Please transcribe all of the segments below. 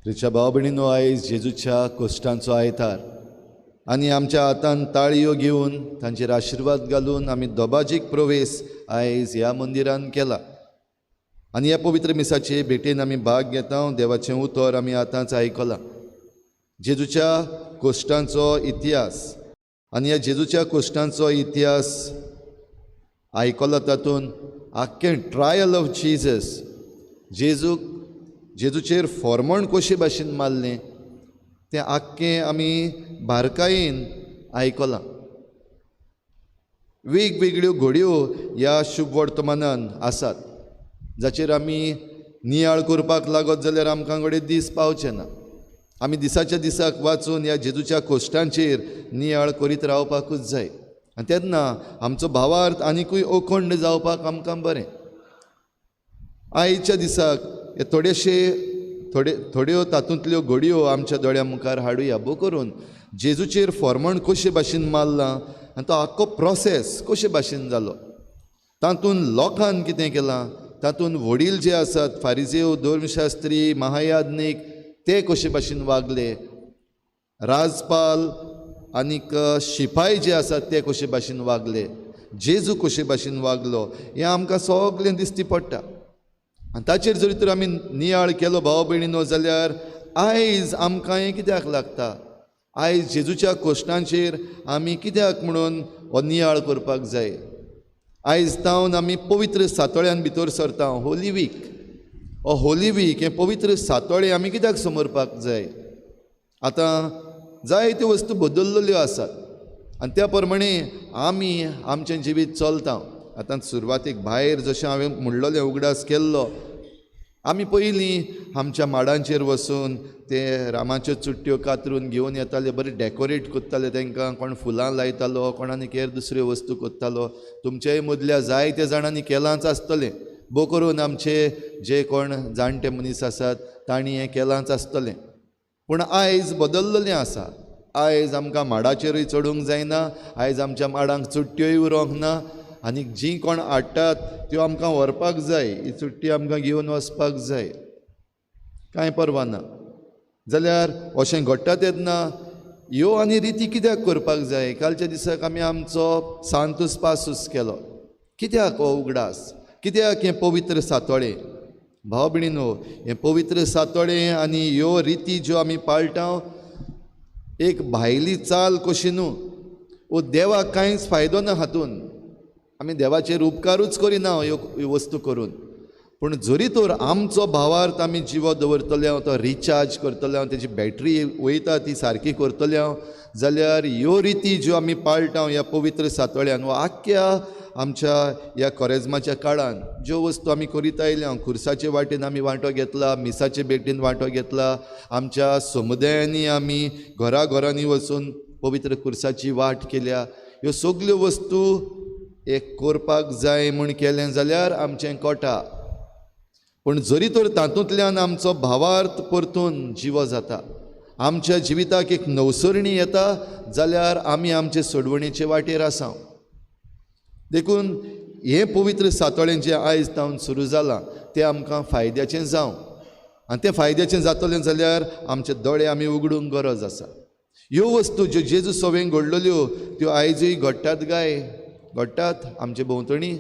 रिचा भाव भयणीनो, आयज जेजूच्या कोश्टांचो आयतार आनी आमच्या हातांत ताळयो घेवन तांचेर आशिर्वाद घालून आमी दोबाजीक प्रवेश आयज ह्या मंदिरान केला आनी ह्या पवित्र मिसाचे भेटेन आमी भाग घेता. देवाचें उतर आमी आतांच आयकलां. जेजूच्या कोश्टांचो इतिहास आनी ह्या जेजूच्या कोश्टांचो इतिहास आयकला. तातूंत आख्खें ट्रायल ऑफ जीजस, जेजूचेर फॉर्मण कशे भाशेन मारलें तें आख्खें आमी बारकायेन आयकलां. वेगवेगळ्यो घडयो ह्या शुभ वर्तमानान आसात जाचेर आमी नियाळ करपाक लागत जाल्यार आमकां कडेन दीस पावचे ना. आमी दिसाच्या दिसाक वाचून ह्या जेजूच्या कोश्टांचेर नियाळ करीत रावपाकूच जाय आनी तेन्ना आमचो भावार्थ आनिकूय अखंड जावपाक आमकां बरें. आयच्या दिसाक हे थोड्यो तातूंतल्यो घडयो आमच्या दोळ्या मुखार हाडुया, बो करून जेजूचेर फॉर्मण कशे भाशेन मारलां आनी तो आख्खो प्रोसेस कशे भाशेन जालो. तातूंत लोकान कितें केलां, तातूंत वडील जे आसात, फारिजेव, धर्मशास्त्री, महायाज्ञीक, ते कशे भाशेन वागले, राजपाल आनीक शिपाई जे आसात ते कशे भाशेन वागले, जेजू कशे भाशेन वागलो, हें आमकां सगळें दिश्टी पडटा. आनी ताचेर जरी तर आमी नियाळ केलो भाव भयणीनो, जाल्यार आयज आमकां हें कित्याक लागता, आयज जेजूच्या कोश्टांचेर आमी कित्याक म्हणून हो नियाळ करपाक जाय. आयज तावन आमी पवित्र सातोळ्यान भितर सरता. होली वीक, हो होली वीक, हें पवित्र सातोळे आमी कित्याक समरपाक जाय. आतां जायत्यो वस्तू बदल्लेल्यो आसात आनी त्या प्रमाणे आमी आमचें जिवीत चलता. आतां सुरवातेक भायर जशें हांवें म्हणलोलें, उगडास केल्लो, आमी पयलीं आमच्या माडांचेर वचून ते रामाच्यो चुट्ट्यो कातरून घेवन येताले, बरें डेकोरेट कोत्ताले तांकां, कोण फुलां लायतालो, कोण आनीक हेर दुसऱ्यो वस्तू कोत्तालो. तुमच्याय मदल्या जायत्या जाणांनी केलांच आसतलें, बो करून आमचे जे कोण जाणटे मनीस आसात तांणी हें केलांच आसतलें. पूण आयज बदल्लेलें आसा. आयज आमकां माडाचेरूय चडूंक जायना, आयज आमच्या माडांक चुट्ट्योय उरोंक ना, आनी जीं कोण हाडटात त्यो आमकां व्हरपाक जाय, ही चुट्टी आमकां घेवन वचपाक जाय, कांय परवा ना. जाल्यार अशें घडटा तेन्ना ह्यो आनी रिती कित्याक करपाक जाय. कालच्या दिसाक आमी आमचो सांतूस पासूस केलो. कित्याक हो उगडास, कित्याक हें पवित्र सातोळें. भाव भयणीनो, हें पवित्र सातोळें आनी ह्यो रिती ज्यो आमी पाळटा, एक भायली चाल कशी न्हू, वो देवाक कांयच फायदो ना हातून. आमी देवाचेर उपकारूच करिना ह्यो वस्तू करून. पूण जरी तर आमचो भावार्थ आमी जिवो दवरतले, तो रिचार्ज करतले, तेजी बॅटरी वयता ती सारकी करतले, जाल्यार ह्यो रिती ज्यो आमी पाळटा ह्या पवित्र सातोळ्यान, वा आख्ख्या आमच्या ह्या कोरेजमाच्या काळान ज्यो वस्तू आमी करीत आयल्या, खुर्साचे वाटेन आमी वांटो घेतला, मिसाचे भेटेन वांटो घेतला, आमच्या समुदायांनी आमी घराघरांनी वचून पवित्र खुर्साची वाट केल्या, ह्यो सगल्यो वस्तू एक करपाक जाय म्हूण केलें जाल्यार आमचें कोटा. पूण जरी तर तातूंतल्यान आमचो भावार्थ परतून जिवो जाता, आमच्या जिविताक एक नवसरणी येता, जाल्यार आमी आमचे सोडवणेचे वाटेर आसा. देखून हें पवित्र सातोळें जें आयज तावन सुरू जालां तें आमकां फायद्याचें जावं, आनी तें फायद्याचें जातलें जाल्यार आमचे दोळे आमी उगडूंक गरज आसा. ह्यो वस्तू ज्यो जेजू सवें घडलेल्यो त्यो आयजूय घडटात काय, घडटात आमचे भोंवतणी.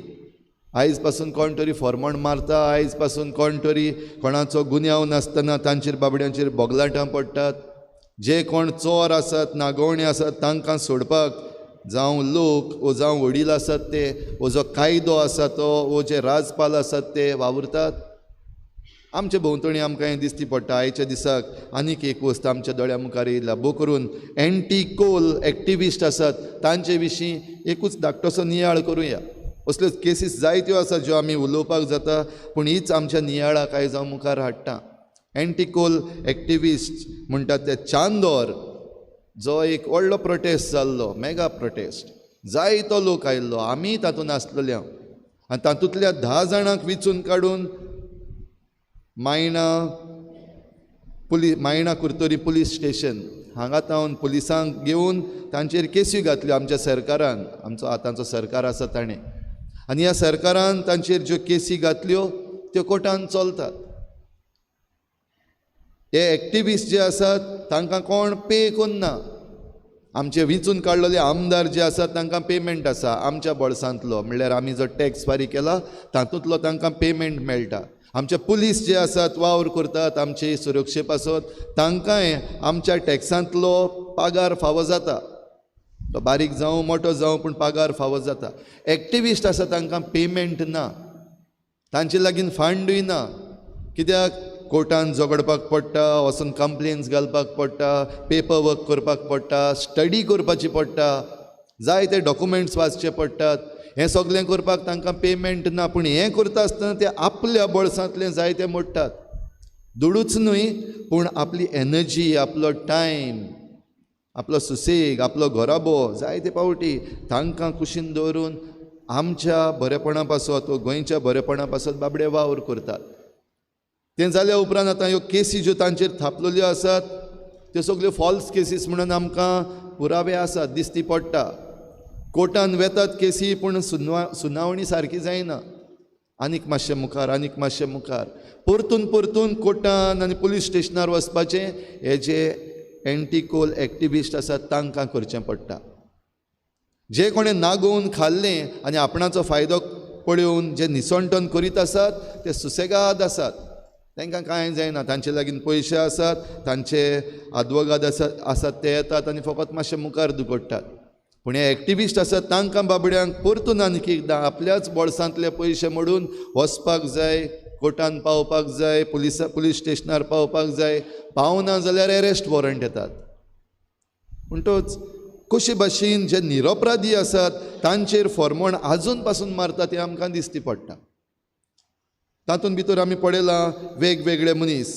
आयज पासून कोण तरी फॉर्मण मारता, आयज पासून कोण तरी कोणाचो गुन्यांव नासतना तांचेर बाबड्यांचेर बोगलाटां पडटात. जे कोण चोर आसात, नागोवणे आसात, तांकां सोडपाक जावं लोक वो जावं वडील आसात ते, वो जो कायदो आसा तो, वो जे राजपाल आसात ते वावुरतात. आमचे भोंवतणी आमकां हें दिश्टी पडटा. आयच्या दिसाक आनीक एक वस्त आमच्या दोळ्या मुखार येयला, बो करून एंटी कोल एक्टिविस्ट आसात तांचे विशीं एकूच धाकटोसो नियाळ करुया. असल्यो केसीस जायत्यो आसात ज्यो आमी उलोवपाक जाता, पूण हीच आमच्या नियाळाक आयज हांव मुखार हाडटा. एंटी कोल एक्टिविस्ट म्हणटात ते चांदोर, जो एक व्हडलो प्रोटेस्ट जाल्लो, मेगा प्रोटेस्ट, जायतो लोक आयिल्लो, आमी तातूंत आसलेले. आनी तातूंतल्या 10 जाणांक वेंचून काडून मायणा कुर्तोरी पुलीस स्टेशन हांगा तावन पुलिसांक घेवन तांचेर केसी घातल्यो आमच्या सरकारान. आमचो आतांचो सरकार आसा ताणें, आनी ह्या सरकारान तांचेर ज्यो केसी घातल्यो त्यो कोर्टान चलतात. हे एक्टिविस्ट जे आसात तांकां कोण पे करना. आमचे विंचून काडलेले आमदार जे आसात तांकां पेमेंट आसा आमच्या बोळसांतलो, म्हणल्यार आमी जो टॅक्स फारीक केला तातूंतलो तांकां पेमेंट मेळटा. आमचे पुलीस जे आसात वावर करतात आमचे सुरक्षे पासत तांकांय आमच्या टॅक्सांतलो पगार फावो जाता. तो बारीक जावं मोठो जावं पूण पगार फावो जाता. एक्टिविस्ट आसा तांकां पेमेंट ना, तांचे लागीं फंडूय ना. कित्याक कोर्टान झगडपाक पडटा, वचून कंप्लेन्स घालपाक पडटा, पेपर वर्क करपाक पडटा, स्टडी करपाची पडटा, जाय ते डॉक्युमेंट्स वाचचे पडटात. हें सगळें करपाक तांकां पेमेंट ना. पूण हें करता आसतना ते आपल्या बोळसांतलें जाय तें मोडटात. दुडूच न्हय पूण आपली एनर्जी, आपलो टायम, आपलो सुसेग, आपलो घोराबो जाय ते पावटी तांकां कुशीन दवरून आमच्या बरेपणा पासत वा गोंयच्या बरेपणा पासत बाबडे वावर करतात. तें जाल्या उपरांत आतां ह्यो केसी ज्यो तांचेर थापलेल्यो आसात त्यो सगल्यो फॉल्स केसीस म्हणून आमकां पुरावे आसात, दिश्टी पडटा. कोर्टान वेतात केसी पूण सुनावणी सारकी जायना. आनीक मातशें मुखार, आनीक मातशें मुखार, परतून परतून कोर्टान आनी पुलीस स्टेशनार वचपाचें हे जे एंटी कोल एक्टिविस्ट आसात तांकां करचें पडटा. जे कोणें नागोवन खाल्लें आनी आपणाचो फायदो पळोवन जे निसंटन करीत आसात ते सुसेगाद आसात. तांकां कांय जायना. तांचे लागीं पयशे आसात, तांचे आद्वोगाद आसात ते येतात आनी फकत मातशें मुखार दुखडटात. पूण हे एक्टिविस्ट आसात तांकां बाबड्यांक परतून आनीक एकदां आपल्याच बोळसांतले पयशे मोडून वचपाक जाय, कोर्टान पावपाक जाय, पुलीस स्टेशनार पावपाक जाय. पावना जाल्यार एरेस्ट वॉरंट येतात. म्हणटच कशे भाशेन जे निरपराधी आसात तांचेर फॉर्मण आजून पासून मारतात हें आमकां दिश्टी पडटा. तातूंत भितर आमी पळयलां वेगवेगळे मनीस,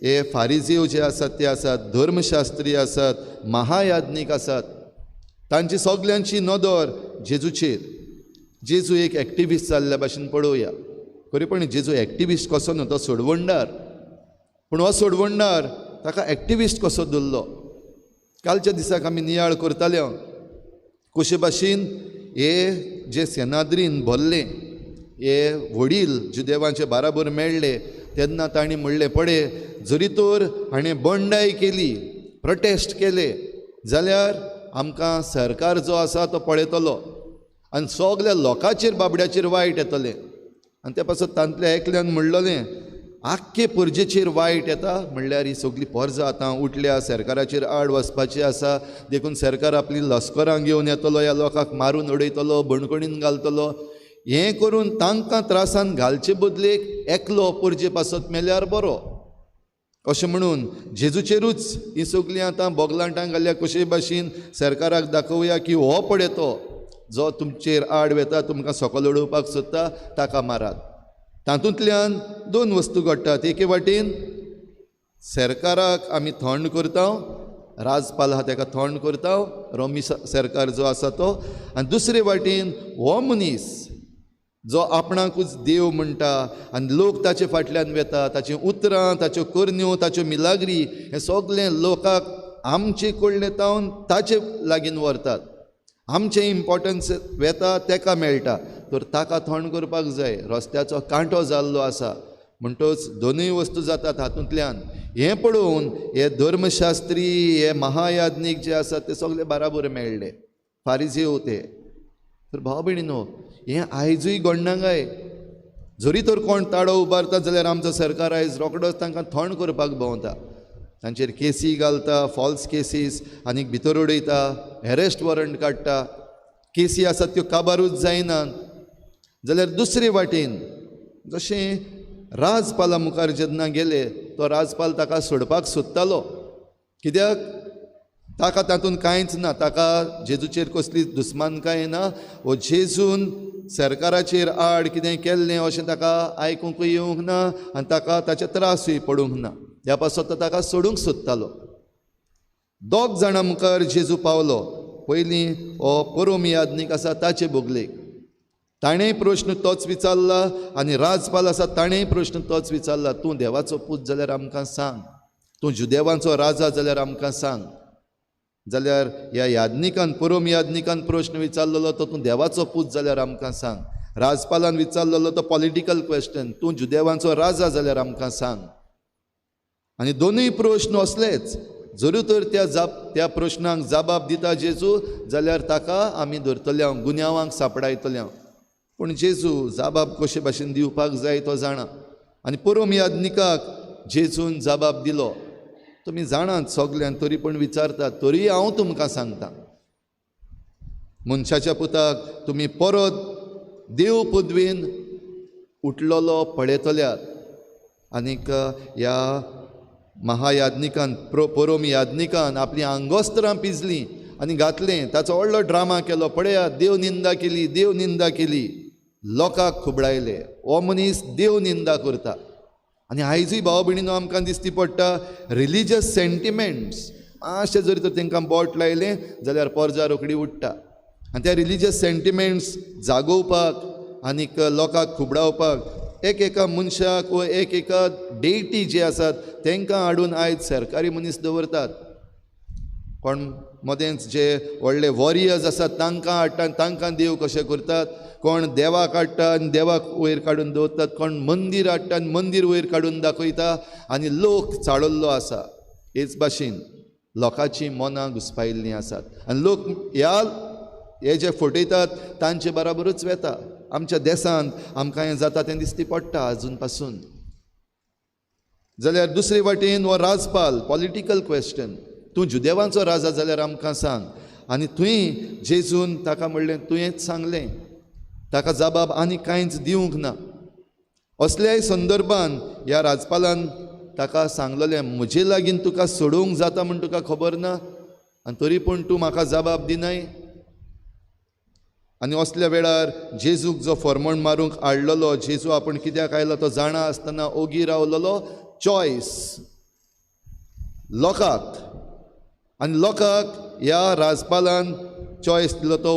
हे फारिजीव जे आसात ते आसात, धर्मशास्त्री आसात, महायाज्ञीक आसात, तांची सगल्यांची नदर जेजूचेर. जेजू एक एक्टिविस्ट जाल्ल्या भाशेन पळोवया. खरेपणी जेजू एक्टिविस्ट कसो न्हू, तो सोडवणदार. पूण हो सोडवणदार ताका एक्टिविस्ट कसो धरलो. कालच्या दिसाक आमी नियाळ करताले कशे भाशेन हे जे सेनाद्रीन भरलें हे वडील जुदेवांचे बाराबर मेळ्ळे तेन्ना तांणी म्हणलें पळय, जरी तर हाणें बंडाय केली, प्रोटेस्ट केले जाल्यार आमकां सरकार जो आसा तो पळयतलो आनी सगल्या लोकांचेर बाबड्याचेर वायट येतलें. आनी ते पासत तांतल्या एकल्यान म्हणलेलें आख्खे परजेचेर वायट येता, म्हणल्यार ही सगळी परजां आतां उठल्या, सरकाराचेर आड वचपाची आसा, देखून सरकार आपली लश्करां घेवन येतलो, ह्या लोकांक मारून उडयतलो, बणकणीन घालतलो. हें करून तांकां त्रासान घालचे बदलेक एकलो परजे पासत मेल्यार बरो अशें म्हणून जेजूचेरूच ही सगळीं आतां बोगलांटांक घाल्या. कशे भाशेन सरकाराक दाखोवया की हो पळय तो जो तुमचेर आड वेता, तुमकां सकयल उडोवपाक सोदता, ताका मारात. तातूंतल्यान दोन वस्तू घडटात. एके वाटेन सरकाराक आमी थंड करता, राजपाल आहा ताका थंड करता, रोमी सरकार जो आसा तो. आनी दुसरे वाटेन हो मनीस जो आपणाकूच देव म्हणटा आनी लोक ताचे फाटल्यान वेता, ताचीं उतरां, ताच्यो करण्यो, ताच्यो मिलाग्री हें सगळें लोकांक आमचे कडलें तावन ताचे लागीं व्हरतात. आमचें इम्पॉर्टन्स वेता ताका मेळटा, तर ताका थंड करपाक जाय. रस्त्याचो कांटो जाल्लो आसा. म्हणटच दोनूय वस्तू जातात हातूंतल्यान. हें पळोवन हे धर्मशास्त्री, हे महायाज्ञीक जे आसात ते सगळे बाराबर मेळ्ळे, फारिजीव ते. तर भाव भयणीनो, हें आयजूय घडनाकाय. जरी तर कोण ताळो उबारता जाल्यार आमचो सरकार आयज रोखडोच तांकां थंड करपाक भोंवता. तांचेर केसी घालता, फॉल्स केसीस, आनीक भितर उडयता, एरेस्ट वॉरंट काडटा. केसी आसात त्यो काबारूच जायनात. जाल्यार दुसरे वाटेन जशें राजपाला मुखार जेन्ना गेले तो राजपाल ताका सोडपाक सोदतालो. कित्याक ताका तातूंत कांयच ना, ताका जेजूचेर कसलीच दुस्मानकाय ना. वो जेजून सरकाराचेर आड कितें केल्लें अशें ताका आयकूंकूय येवंक ना आनी ताका ताचे त्रासूय पडूंक ना. ह्या पासत तो ताका सोडूंक सोदतालो. दोग जाणां मुखार जेजू पावलो. पयलीं हो परोम याज्ञीक आसा ताचे बोगलेक. ताणेंय प्रश्न तोच विचारला आनी राजपाल आसा ताणेंय प्रश्न तोच विचारला. तूं देवाचो पूत जाल्यार आमकां सांग, तूं जुदेवांचो राजा जाल्यार आमकां सांग. जाल्यार ह्या याज्ञिकान, परोम याज्ञिकान प्रश्न विचारलेलो तो तूं देवाचो पूत जाल्यार आमकां सांग. राजपालान विचारलेलो तो पॉलिटिकल क्वेश्चन, तूं जुदेवांचो राजा जाल्यार आमकां सांग. आनी दोनूय प्रश्न असलेच. जरूर तर त्या प्रश्नांक जबाब दिता जेजू जाल्यार ताका आमी धरतले, गुन्यांवांक सांपडायतले. पूण जेजू जबाब कशे भाशेन दिवपाक जाय तो जाणा. आनी पुरोम याज्ञिकाक जेजून जबाब दिलो. तुमी जाणात सगल्यान, तरी पूण विचारतात, तरी हांव तुमकां सांगता, मनशाच्या पुताक तुमी परत देव पदवेन उठलेलो पळयतल्यात. आनीक ह्या महायाज्ञिकान पुरोम याज्ञिकान आपली आंगोस्त्रां पिजलीं आनी घातलें. ताचो व्हडलो ड्रामा केलो. पळयात, देव निंदा केली, देव निंदा केली. लोकांक खुबडायले. हो मनीस देव निंदा करता. आनी आयजूय भाव भयणीनो आमकां दिश्टी पडटा रिलिजियस सेंटिमेंट्स मातशें जरी तर तांकां बोट लायलें जाल्यार पोरजा रोखडी उठटा. आनी त्या रिलिजियस सेंटिमेंट्स जागोवपाक आनीक लोकांक खुबडावपाक एका मनशाक वा एका डेटी जे आसात तांकां हाडून आयज सरकारी मनीस दवरतात. कोण मदेंच जे व्हडले वॉरियर्स आसात तांकां हाडटा आनी तांकां देव कशें करतात. कोण देवाक हाडटा आनी देवाक वयर काडून दवरतात. कोण मंदीर हाडटा आनी मंदीर वयर काडून दाखयता आनी लोक चाळिल्लो आसा. हेच भाशेन लोकांची मनां घुस्पायिल्लीं आसात आनी लोक हे जे फटयतात तांचे बराबरूच वेता. आमच्या देशांत आमकां हें जाता तें दिश्टी पडटा आजून पासून. जाल्यार दुसरे वाटेन हो राजपाल, पॉलिटिकल क्वेश्चन, तूं जुदेवांचो राजा जाल्यार आमकां सांग. आनी थंय जेजून ताका म्हणलें, तुवेंच सांगलें, ताका जबाब आनी कांयच दिवंक ना. असल्याय संदर्भान ह्या राजपालान ताका सांगलेलें, म्हजे लागीं तुका सोडूंक जाता म्हूण तुका खबर ना आनी तरी पूण तूं म्हाका जबाब दिनाय. आनी असल्या वेळार जेजूक जो फर्मोण मारूंक हाडलेलो, जेजू आपूण कित्याक आयलो तो जाणा आसतना ओगी रावलेलो चॉयस लोकांक. आनी लोकांक ह्या राजपालान चॉयस दिलो तो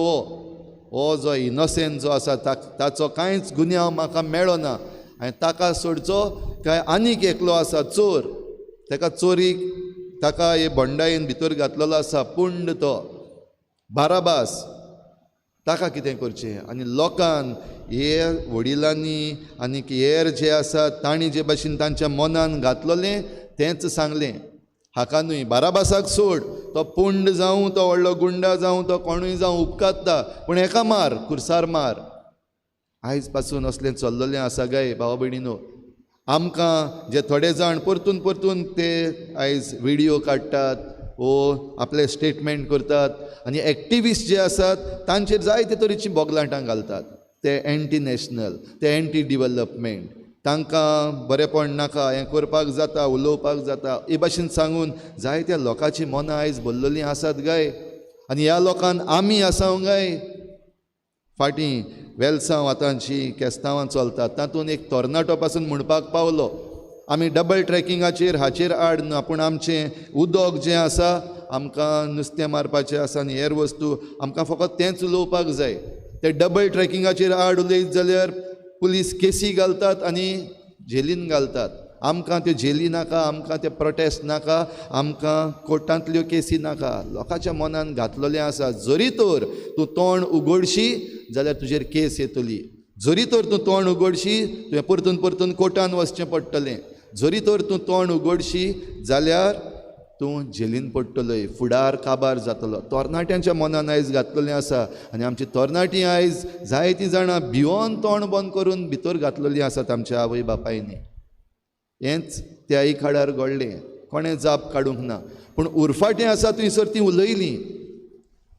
हो जो इनोसेंट जो आसा ताचो कांयच गुन्यांव म्हाका मेळ्ळो ना आनी ताका सोडचो काय आनीक एकलो आसा चोर, ताका चोरीक ताका हे बंडायेन भितर घातलेलो आसा पुंड तो बाराबास, ताका कितें करचें. आनी लोकांक हे वडिलांनी आनीक हेर जे आसात तांणी जे भाशेन तांच्या मनान घातलेलें तेंच सांगलें. हाका न्हय, बाराबासाक सोड, तो पुंड जावं, तो व्हडलो गुंडा जावं, तो कोणूय जावं उपकारता, पूण हेका मार, खुर्सार मार. आयज पासून असलें चल्लेलें आसा गाय भाव भयणीनो. आमकां जे थोडे जाण परतून परतून ते आयज व्हिडियो काडटात वो आपले स्टेटमेंट करतात आनी एक्टिविस्ट जे आसात तांचेर जायते तरेचीं बोगलांटां घालतात. ते एंटी नॅशनल, ते एंटी डिवेलपमेंट, तांकां बरेंपण नाका, हें करपाक जाता, उलोवपाक जाता, हे भाशेन सांगून जायत्या लोकांची मनां आयज भरलेलीं आसात गाय. आनी ह्या लोकांक आमी आसांव गाय. फाटीं वेलसांव आतां जीं केस्तांवां चलतात तातूंत एक तरणाटो पासून म्हणपाक पावलो, आमी डबल ट्रॅकिंगाचेर हाचेर आड ना, पूण आमचें उदक जें आसा आमकां नुस्तें मारपाचें आसा आनी हेर वस्तू आमकां फकत तेंच उलोवपाक जाय. ते डबल ट्रॅकिंगाचेर आड उलयत जाल्यार पुलीस केसी घालतात आनी जेलीन घालतात. आमकां त्यो जेली नाका, आमकां ते प्रोटेस्ट नाका, आमकां कोर्टांतल्यो केसी नाका. लोकांच्या मनान घातलेलें आसा. जरी तर तूं तोंड उगडशी जाल्यार तुजेर केस येतली. जरी तर तूं तोंड उगडशी तुवें परतून परतून कोर्टान वचचें पडटलें. जरी तर तूं तोंड उगडशी जाल्यार तूं जेलीन पडटलोय, फुडार काबार जातलो. तरणाट्यांच्या मनान आयज घातलेलें आसा आनी आमची तरणाटीं आयज जायतीं जाणां भिवोन तोंड बंद करून भितर घातलेलीं आसात आमच्या आवय बापायनी. हेंच त्या आई खाडार घडलें, कोणें जाप काडूंक ना. पूण उरफाटीं आसा थंयसर तीं उलयलीं.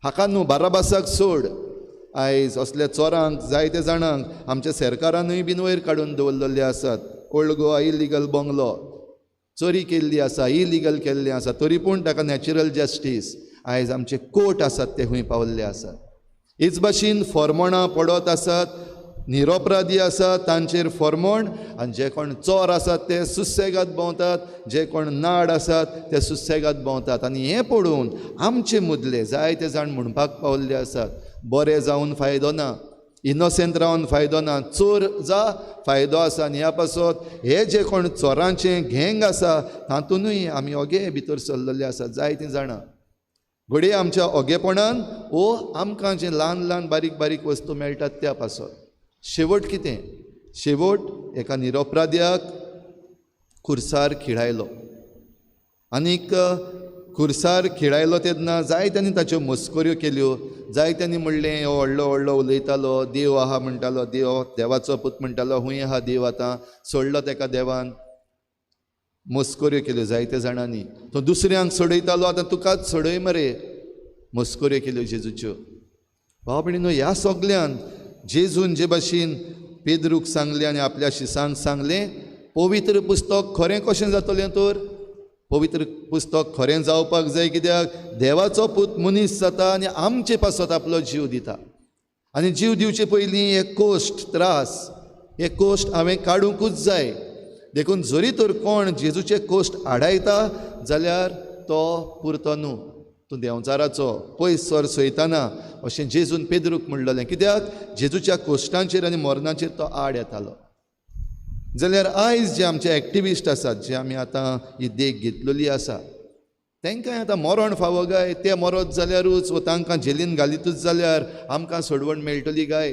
हाका न्हू, बाराबासाक सोड. आयज असल्या चोरांक जायत्या जाणांक आमच्या सरकारानूय बीन वयर काडून दवरलेले आसात. ओल्ड गोवा इलिगल बंगलो चोरी केल्ली आसा, इलिगल केल्लें आसा, तरी पूण ताका नॅचरल जस्टीस आयज आमचे कोर्ट आसात ते खंय पावल्ले आसात. हेच भाशेन फॉर्मोणां पडत आसात, निरपराधी आसात तांचेर फॉर्मोण, आनी जे कोण चोर आसात ते सुसेगाद भोंवतात, जे कोण नाड आसात ते सुसेगाद भोंवतात. आनी हें पळोवन आमचे मदले जायते जाण म्हणपाक पावल्ले आसात, बरें जावन फायदो ना, इनोसेंट रावन फायदो ना, चोर जा फायदो आसा. आनी ह्या पासत हे जे कोण चोरांचें गँग आसा तातूंतूय आमी ओगे भितर सरलेले आसात जायतीं जाणां. घडये आमच्या ओगेपणान वो आमकां जे ल्हान ल्हान बारीक बारीक वस्तू मेळटात त्या पासत. शेवट कितें? शेवट एका निरपराध्याक खुर्सार खिळायलो. आनीक खुर्सार खेळायलो तेन्ना जायत्यांनी ताच्यो मस्कऱ्यो केल्यो, जायत्यांनी म्हणलें हो व्हडलो व्हडलो उलयतालो, देव आहा म्हणटालो, देवाचो पूत म्हणटालो, हूंय आहा देव, आतां सोडलो ताका देवान. मस्कऱ्यो केल्यो जायत्या जाणांनी. तो दुसऱ्यांक सोडयतालो, आतां तुकाच सोडय मरे. मस्कऱ्यो केल्यो जेजूच्यो. भाव भयणीनो, ह्या सगळ्यान जेजून जे भाशेन पेद्रूक सांगलें आनी आपल्या शिसांक सांगलें, पवित्र पुस्तक खरें कशें जातलें तर? पवित्र पुस्तक खरें जावपाक जाय, कित्याक देवाचो पूत मनीस जाता आनी आमचे पासत आपलो जीव दिता. आनी जीव दिवचे पयलीं हे कोश्ट, त्रास, हे कोश्ट हांवें काडूंकूच जाय. देखून जरी तर कोण जेजूचे कोश्ट आडायता जाल्यार तो पुरतो न्हू, तूं देंवचाराचो पयस सर सयताना, अशें जेजून पेद्रूक म्हणलेलें. कित्याक जेजूच्या कोश्टांचेर आनी मरणाचेर तो आड येतालो. जाल्यार आयज जे आमचे एक्टिविस्ट आसात, जे आमी आतां ही देख घेतलेली आसा, तांकांय आतां मरण फावो काय? ते मरत जाल्यारूच वा तांकां जेलीन घालीतूच जाल्यार आमकां सोडवण मेळटली काय?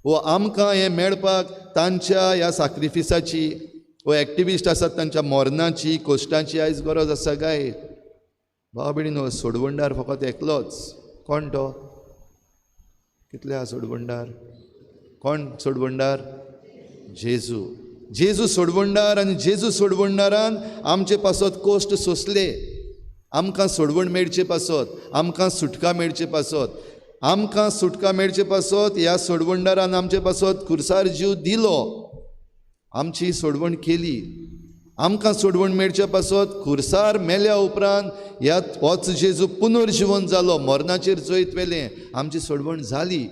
वो आमकां हें मेळपाक तांच्या ह्या सॅक्रिफिसाची, वो एक्टिविस्ट आसात तांच्या मरणाची, कोश्टांची आयज गरज आसा काय? भाव भयणीनो, सोडवणदार फकत एकलोच. कोण तो? कितले आहा सोडवणदार? कोण सोडवणदार? जेजू. जेजू सोडवणदार. आनी जेजू सोडवणदारान आमचे पासत कोश्ट सोंसले. आमकां सोडवण मेळचे पासत, आमकां सुटका मेळचे पासत, आमकां सुटका मेळचे पासत ह्या सोडवणदारान आमचे पासत खुर्सार जीव दिलो, आमची सोडवण केली. आमकां सोडवण मेळचे पासत खुर्सार मेल्या उपरांत होच जेजू पुनर्जीवन जालो, मरणाचेर जैत वेलें, आमची सोडवण जाली.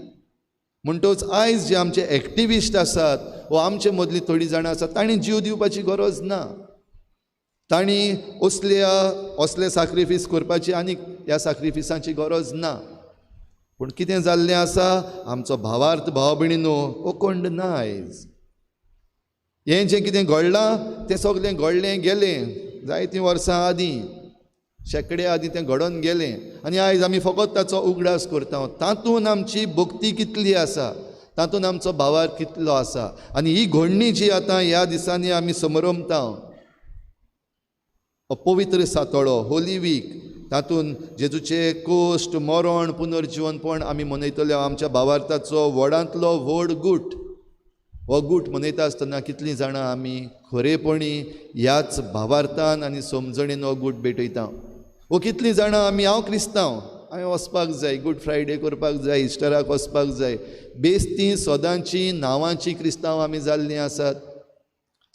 म्हणटच आयज जे आमचे एक्टिविस्ट आसात वा आमचे मदलीं थोडीं जाणां आसात, तांणी जीव दिवपाची गरज ना. तांणी असले सॅक्रिफीस करपाची आनीक ह्या सॅक्रिफिसांची गरज ना. पूण कितें जाल्लें आसा, आमचो भावार्थ भाव भयणीनो ओकोंड ना. आयज हें जें कितें घडलां तें सगळें घडलें गेलें जायतीं वर्सां आदीं, शेकडे आदीं तें घडोवन गेलें. आनी आयज आमी फकत ताचो उगडास करता. तातूंत आमची भक्ती कितली आसा, तातूंत आमचो भावार्थ कितलो आसा. आनी ही घडणी जी आतां ह्या दिसांनी आमी समरमता, पवित्र सातोळो, होली वीक, तातूंत जेजूचे कोश्ट, मरण, पुनर्जीवनपण आमी मनयतले. आमच्या भावार्थाचो व्हडांतलो व्हड गूट. हो गूट मनयता आसतना कितलीं जाणां आमी खरेपणी ह्याच भावार्थान आनी समजणेन हो गूट भेटयता. वो कितलीं जाणां आमी, हांव क्रिस्तांव, हांवें वचपाक जाय, गूड फ्रायडे करपाक जाय, इस्टराक वचपाक जाय, बेस्तीं सदांची नांवांची क्रिस्तांव आमी जाल्लीं आसात.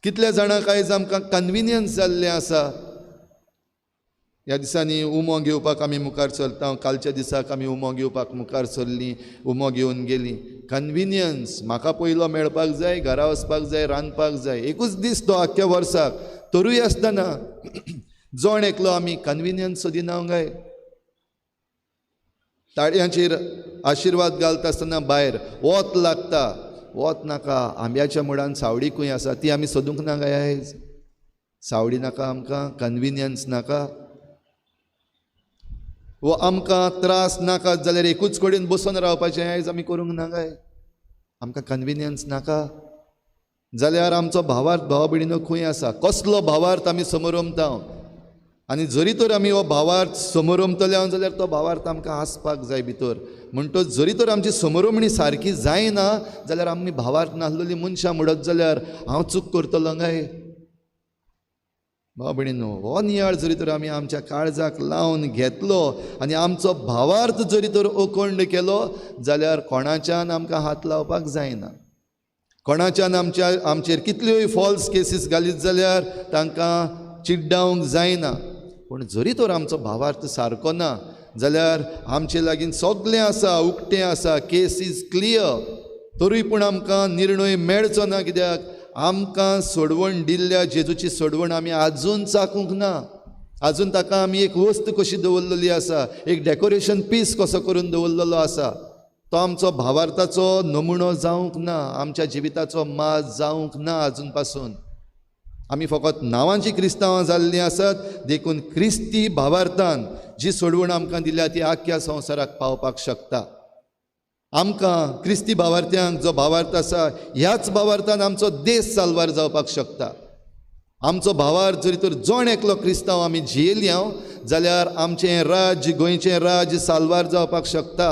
कितल्या जाणांक आयज आमकां कन्विनियन्स जाल्लें आसा. ह्या दिसांनी उमो घेवपाक आमी मुखार चलता. कालच्या दिसाक आमी उमो घेवपाक मुखार सरलीं, उमो घेवन गेलीं. कन्विनियन्स, म्हाका पयलो मेळपाक जाय, घरा वचपाक जाय, रांदपाक जाय, एकूच दीस तो आख्या वर्साक. तरूय आसतना जोण एकलो आमी कन्विनियन्स दिना काय? ताळयांचेर आशिर्वाद घालता आसतना भायर वत लागता, वत नाका, आंब्याच्या मुळान सावडीकूय आसा, ती आमी सोदूंक ना काय? आयज सावडी नाका आमकां, कन्विनियन्स नाका. वो आमकां त्रास नाका जाल्यार एकूच कडेन बसून रावपाचें आयज आमी करूंक ना काय? आमकां कन्विनियन्स नाका जाल्यार आमचो भावार्थ भाव भयणीनो खंय आसा? कसलो भावार्थ आमी समरमता? आनी जरी तर आमी हो भावार्थ समरमतले जाल्यार तो भावार्थ आमकां आसपाक जाय भितर. म्हणटच जरी तर आमची समरमणी सारकी जायना जाल्यार आमी भावार्थ नासलेलीं मनशां म्हणत जाल्यार हांव चूक करतलो काय? भाव भयणीनो, हो नियाळ जरी तर आमी आमच्या काळजाक लावन घेतलो आनी आमचो भावार्थ जरी तर अखंड केलो जाल्यार कोणाच्यान आमकां हात लावपाक जायना. कोणाच्यान आमचेर कितल्योय फॉल्स केसीस घालीत जाल्यार तांकां चिड्डावंक जायना. पूण जरी तर आमचो भावार्थ सारको ना जाल्यार आमचे लागीं सगळें आसा, उक्तें आसा, केस इज क्लियर, तरूय पूण आमकां निर्णय मेळचो ना. कित्याक आमकां सोडवण दिल्ल्या जेजूची सोडवण आमी आजून चाखूंक ना. आजून ताका आमी एक वस्त कशी दवरलेली आसा, एक डेकोरेशन पीस कसो करून दवरलेलो आसा. तो आमचो भावार्थाचो नमुनो जावंक ना, आमच्या जिविताचो माज जावंक ना आजून पासून. आमी फकत नांवांची क्रिस्तांवां जाल्लीं आसात, देखून क्रिस्ती भावार्थान जी सोडवण आमकां दिल्या ती आख्या संवसाराक पावपाक शकता. आमकां क्रिस्ती भावार्थ्यांक जो भावार्थ आसा ह्याच भावार्थान आमचो देश साल्वार जावपाक शकता. आमचो भावार जरी तर जोण एकलो क्रिस्तांव आमी जियेली जाल्यार आमचें राज्य गोंयचें राज्य साल्वार जावपाक शकता.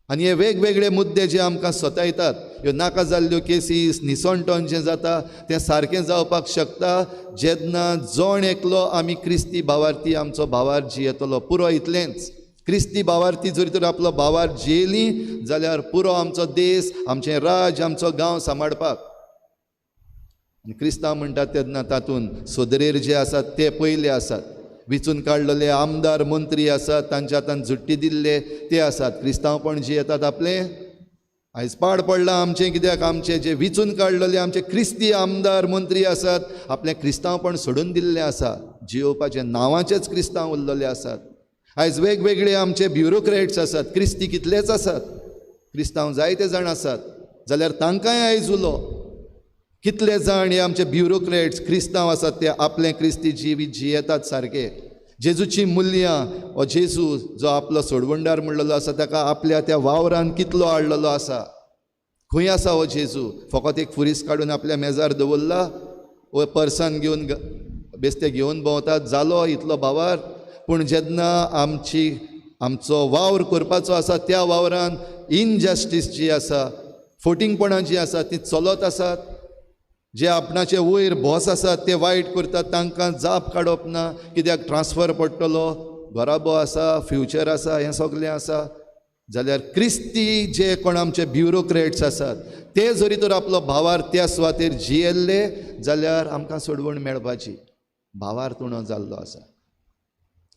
आनी हे वेगवेगळे मुद्दे जे आमकां सतायतात, ह्यो नाका जाल्ल्यो केसीस, निसणटोन जें जाता तें सारकें जावपाक शकता जेन्ना जोण एकलो आमी क्रिस्ती भावार्थी आमचो भावार जियेतलो. पुरो इतलेंच. क्रिस्ती भावार्थी जरी तर आपलो भावार जियेलीं जाल्यार पुरो आमचो देश, आमचें राज्य, आमचो गांव सांबाळपाक. क्रिस्तांव म्हणटात तेन्ना तातूंत सोदरेर जे आसात ते पयले आसात, विचून काडलेले आमदार मंत्री आसात, तांच्या हातांत झुट्टी दिल्ले ते आसात. क्रिस्तांवपण जे येतात आपले आयज पाड पडलां आमचें, कित्याक आमचे जे विचून काडलेले आमचे क्रिस्ती आमदार मंत्री आसात आपलें क्रिस्तांवपण सोडून दिल्लें आसा, जियोवपाचे नांवाचेच क्रिस्तांव उरलेले आसात. आयज वेगवेगळे आमचे ब्युरोक्रेट्स आसात, क्रिस्ती कितलेच आसात, क्रिस्तांव जायते जाण आसात, जाल्यार तांकांय आयज उलो. कितले जाण हे आमचे ब्युरोक्रेट्स क्रिस्तांव आसात ते आपलें क्रिस्ती जिवीत जियेतात सारके. जेजूची मुल्यां हो जेजू जो आपलो सोडवंडार म्हणलेलो आसा ताका आपल्या त्या वावरान कितलो हाडलेलो आसा. खंय आसा हो जेजू? फकत एक फुरीस काडून आपल्या मेजार दवरला, वो पर्सान घेवन बेस्ते घेवन भोंवतात, जालो इतलो भावार. पूण जेन्ना आमचो वावर करपाचो आसा त्या वावरान इनजस्टीस जी आसा, फोटिंगपणां जी आसा ती चलत आसात. जे आपणाचे वयर बॉस आसात ते वायट करतात, तांकां जाप काडप ना, कित्याक ट्रान्सफर पडटलो, घराबो आसा, फ्युचर आसा, हें सगलें आसा. जाल्यार क्रिस्ती जे कोण आमचे ब्युरोक्रेट्स आसात ते जरी तर आपलो भावार त्या सुवातेर जियेल्ले जाल्यार आमकां सोडवण मेळपाची. भावार तुणो जाल्लो आसा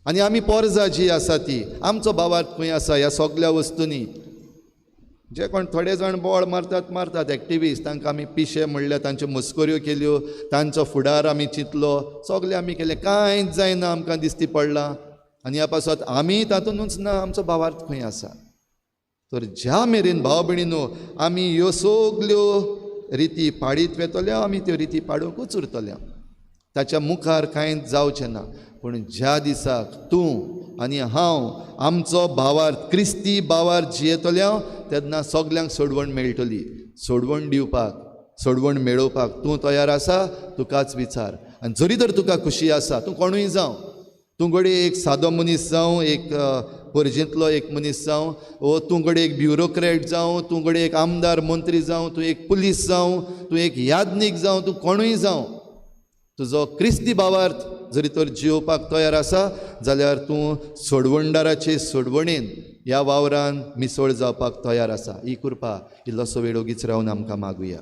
आनी आमी पोरजां जी आसा ती आमचो भावार खंय आसा ह्या सगल्या वस्तूंनी. जे कोण थोडे जाण बोळ मारतात एक्टिविस्ट, तांकां आमी पिशे म्हणले, तांच्यो मस्कऱ्यो केल्यो, तांचो फुडार आमी चिंतलो, सगलें आमी केलें, कांयच जायना, आमकां दिसती पडलां. आनी ह्या पासत आमी तातूंतूच ना, आमचो भावार्थ खंय आसा. तर ज्या मेरेन भाव भयणीनो आमी ह्यो सगल्यो रिती पाडीत वेतल्यो, आमी त्यो रिती पाडूंकूच उरतल्यो, ताच्या मुखार कांयच जावचें ना. पूण ज्या दिसाक तूं आनी हांव आमचो भावार क्रिस्ती भावार जियेतल्या तेन्ना सगल्यांक सोडवण मेळटली. सोडवण दिवपाक, सोडवण मेळोवपाक तूं तयार आसा? तुकाच विचार. आनी जरी तर तुका खुशी आसा, तूं कोणूय जावं, तूं घडी एक सादो मनीस जावं, एक परजेंतलो एक मनीस जावं, वो तूं घडी एक ब्युरोक्रेट जावं, तूं घडी एक आमदार मंत्री जावं, तूं एक पुलीस जावं, तूं एक यादनीक जावं, तूं कोणूय जावं, तुजो क्रिस्ती भावार्थ जरी तर जिवपाक तयार आसा जाल्यार तूं सोडवणदाराचे सोडवणेन ह्या वावरान मिसळ जावपाक तयार आसा. ही कृपा इल्लोसो वेळ ओगीच रावन आमकां मागुया.